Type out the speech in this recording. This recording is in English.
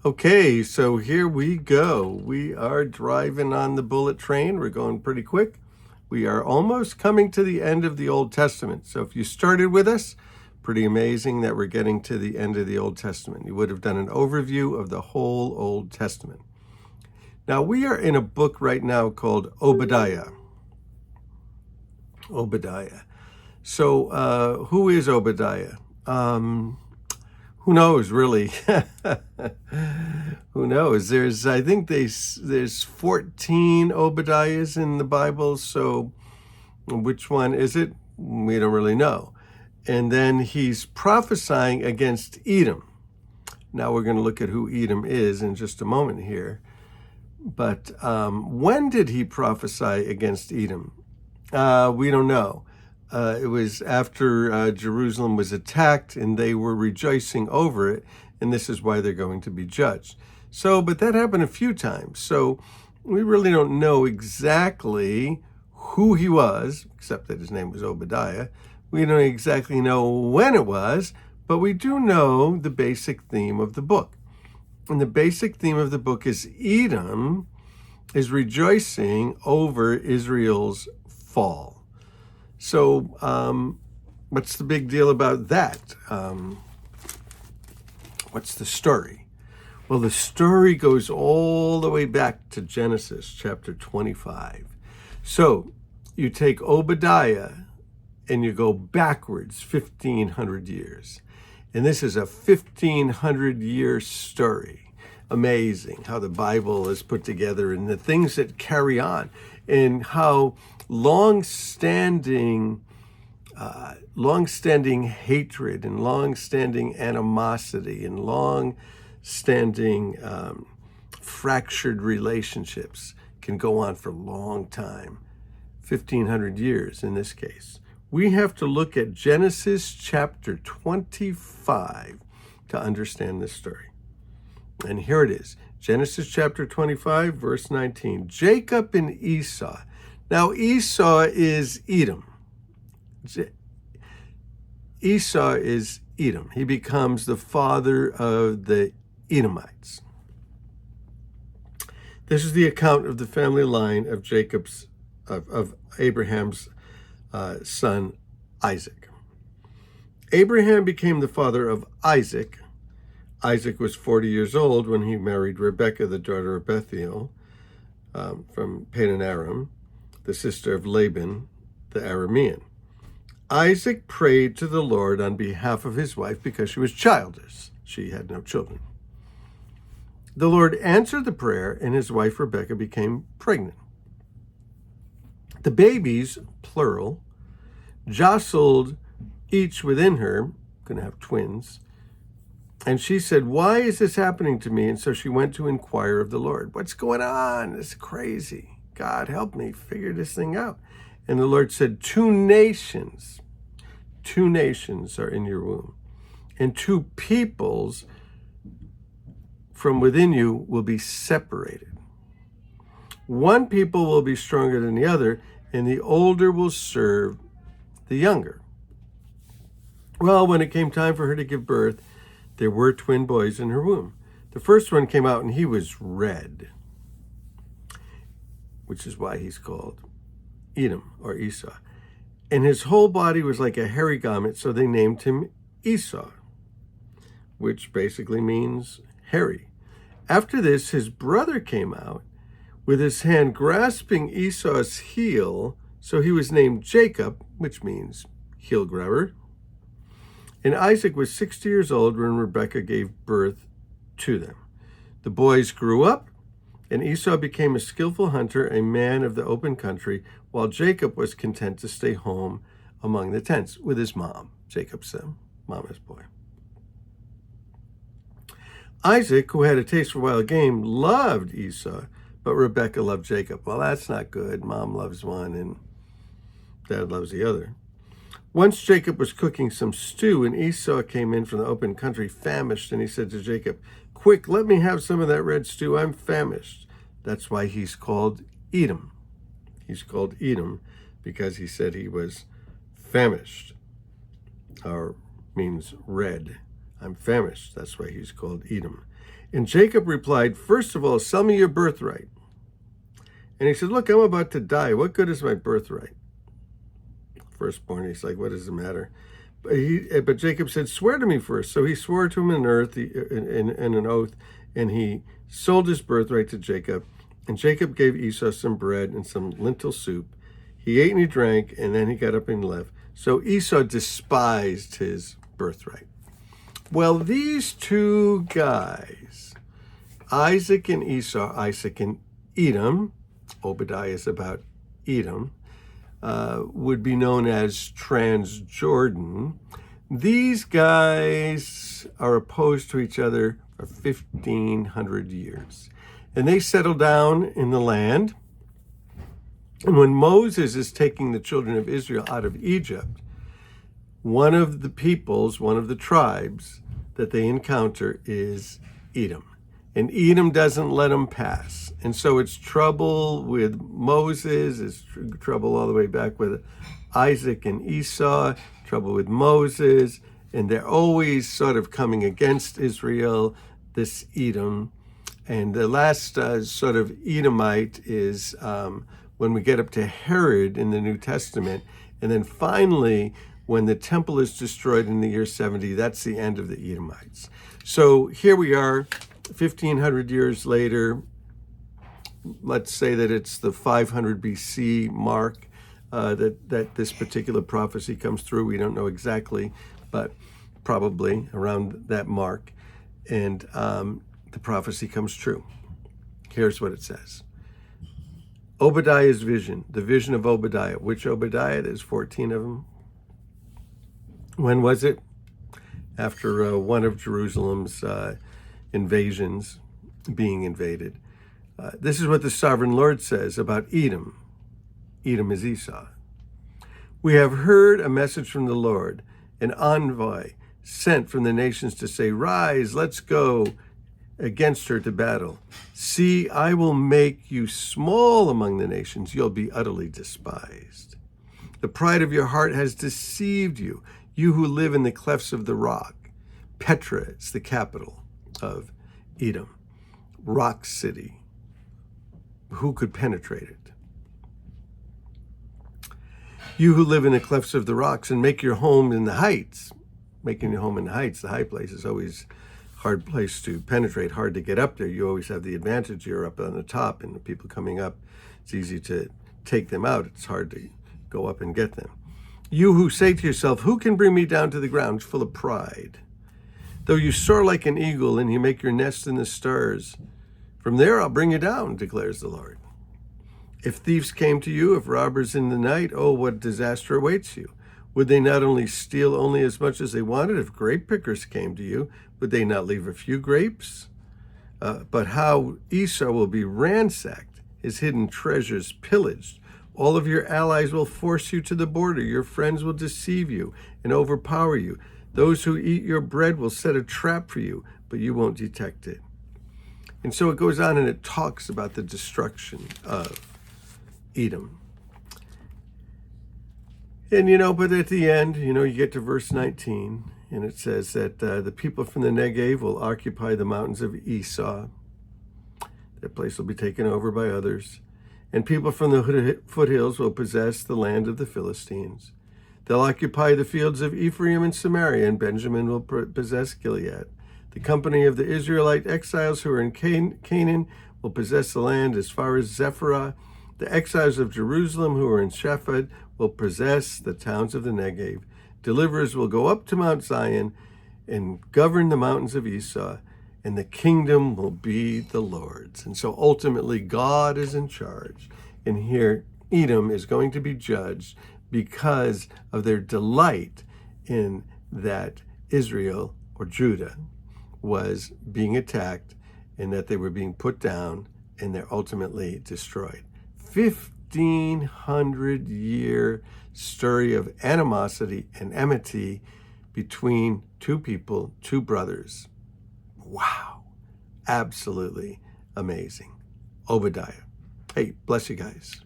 Okay, so here we go. We are driving on the bullet train. We're going pretty quick. We are almost coming to the end of the Old Testament. So if you started with us, pretty amazing that we're getting to the end of the Old Testament. You would have done an overview of the whole Old Testament. Now we are in a book right now called Obadiah. Obadiah. So who is Obadiah? Who knows, really? Who knows? I think there's 14 Obadiahs in the Bible, so which one is it? We don't really know. And then he's prophesying against Edom. Now we're going to look at who Edom is in just a moment here. But when did he prophesy against Edom? We don't know. It was after Jerusalem was attacked and they were rejoicing over it, and this is why they're going to be judged. So, but that happened a few times. So we really don't know exactly who he was, except that his name was Obadiah. We don't exactly know when it was, but we do know the basic theme of the book. And the basic theme of the book is Edom is rejoicing over Israel's fall. So what's the big deal about that? What's the story? Well, the story goes all the way back to Genesis chapter 25. So you take Obadiah and you go backwards 1,500 years. And this is a 1,500-year story. Amazing how the Bible is put together and the things that carry on and how long-standing hatred and long-standing animosity and long-standing fractured relationships can go on for a long time, 1,500 years in this case. We have to look at Genesis chapter 25 to understand this story. And here it is, Genesis chapter 25, verse 19. Jacob and Esau. Now Esau is Edom. Esau is Edom. He becomes the father of the Edomites. This is the account of the family line of of Abraham's son Isaac. Abraham became the father of Isaac. Isaac was 40 years old when he married Rebekah, the daughter of Bethuel, from Padan Aram, the sister of Laban, the Aramean. Isaac prayed to the Lord on behalf of his wife because she was childless. She had no children. The Lord answered the prayer, and his wife Rebekah became pregnant. The babies, plural, jostled each within her, going to have twins, and she said, "Why is this happening to me?" And so she went to inquire of the Lord. What's going on? This is crazy. God, help me figure this thing out. And the Lord said, two nations are in your womb, and two peoples from within you will be separated. One people will be stronger than the other, and the older will serve the younger. Well, when it came time for her to give birth, there were twin boys in her womb. The first one came out and he was red, which is why he's called Edom or Esau. And his whole body was like a hairy garment, so they named him Esau, which basically means hairy. After this, his brother came out with his hand grasping Esau's heel, so he was named Jacob, which means heel grabber. And Isaac was 60 years old when Rebekah gave birth to them. The boys grew up, and Esau became a skillful hunter, a man of the open country, while Jacob was content to stay home among the tents with his mom, Jacob's mama's boy. Isaac, who had a taste for wild game, loved Esau, but Rebekah loved Jacob. Well, that's not good. Mom loves one and Dad loves the other. Once Jacob was cooking some stew, and Esau came in from the open country famished, and he said to Jacob, "Quick, let me have some of that red stew. I'm famished." That's why he's called Edom. He's called Edom because he said he was famished, or means red. I'm famished. That's why he's called Edom. And Jacob replied, first of all, sell me your birthright. And he said, look, I'm about to die. What good is my birthright? Firstborn, he's like, what does it matter? But Jacob said, swear to me first. So he swore to him in an oath, and he sold his birthright to Jacob. And Jacob gave Esau some bread and some lentil soup. He ate and he drank, and then he got up and left. So Esau despised his birthright. Well, these two guys, Isaac and Esau, Isaac and Edom, Obadiah is about Edom, would be known as Transjordan. These guys are opposed to each other for 1,500 years. And they settle down in the land. And when Moses is taking the children of Israel out of Egypt, one of the peoples, one of the tribes that they encounter is Edom. And Edom doesn't let them pass. And so it's trouble with Moses, it's trouble all the way back with Isaac and Esau, trouble with Moses, and they're always sort of coming against Israel, this Edom. And the last sort of Edomite is when we get up to Herod in the New Testament. And then finally, when the temple is destroyed in the year 70, that's the end of the Edomites. So here we are, 1,500 years later. Let's say that it's the 500 BC mark that this particular prophecy comes through. We don't know exactly, but probably around that mark. And the prophecy comes true. Here's what it says. Obadiah's vision, the vision of Obadiah. Which Obadiah? There's 14 of them. When was it? After one of Jerusalem's invasions, being invaded. This is what the sovereign Lord says about Edom. Edom is Esau. We have heard a message from the Lord, an envoy sent from the nations to say, rise, let's go against her to battle. See, I will make you small among the nations. You'll be utterly despised. The pride of your heart has deceived you, you who live in the clefts of the rock. Petra is the capital of Edom. Rock city. Who could penetrate it? You who live in the clefts of the rocks and make your home in the heights. Making your home in the heights, the high place, is always hard place to penetrate, hard to get up there. You always have the advantage. You're up on the top, and the people coming up, it's easy to take them out. It's hard to go up and get them. You who say to yourself, who can bring me down to the ground? Full of pride. Though you soar like an eagle and you make your nest in the stars, from there I'll bring you down, declares the Lord. If thieves came to you, if robbers in the night, oh, what disaster awaits you. Would they not only steal only as much as they wanted? If grape pickers came to you, would they not leave a few grapes? But how Esau will be ransacked, his hidden treasures pillaged. All of your allies will force you to the border. Your friends will deceive you and overpower you. Those who eat your bread will set a trap for you, but you won't detect it. And so it goes on and it talks about the destruction of Edom. And, but at the end, you get to verse 19, and it says that the people from the Negev will occupy the mountains of Esau. That place will be taken over by others. And people from the foothills will possess the land of the Philistines. They'll occupy the fields of Ephraim and Samaria, and Benjamin will possess Gilead. The company of the Israelite exiles who are in Canaan will possess the land as far as Zephirah. The exiles of Jerusalem who are in Shephad will possess the towns of the Negev. Deliverers will go up to Mount Zion and govern the mountains of Esau, and the kingdom will be the Lord's. And so ultimately God is in charge. And here Edom is going to be judged because of their delight in that Israel or Judah was being attacked and that they were being put down and they're ultimately destroyed. 1,500-year story of animosity and enmity between two people, two brothers. Wow. Absolutely amazing. Obadiah. Hey, bless you guys.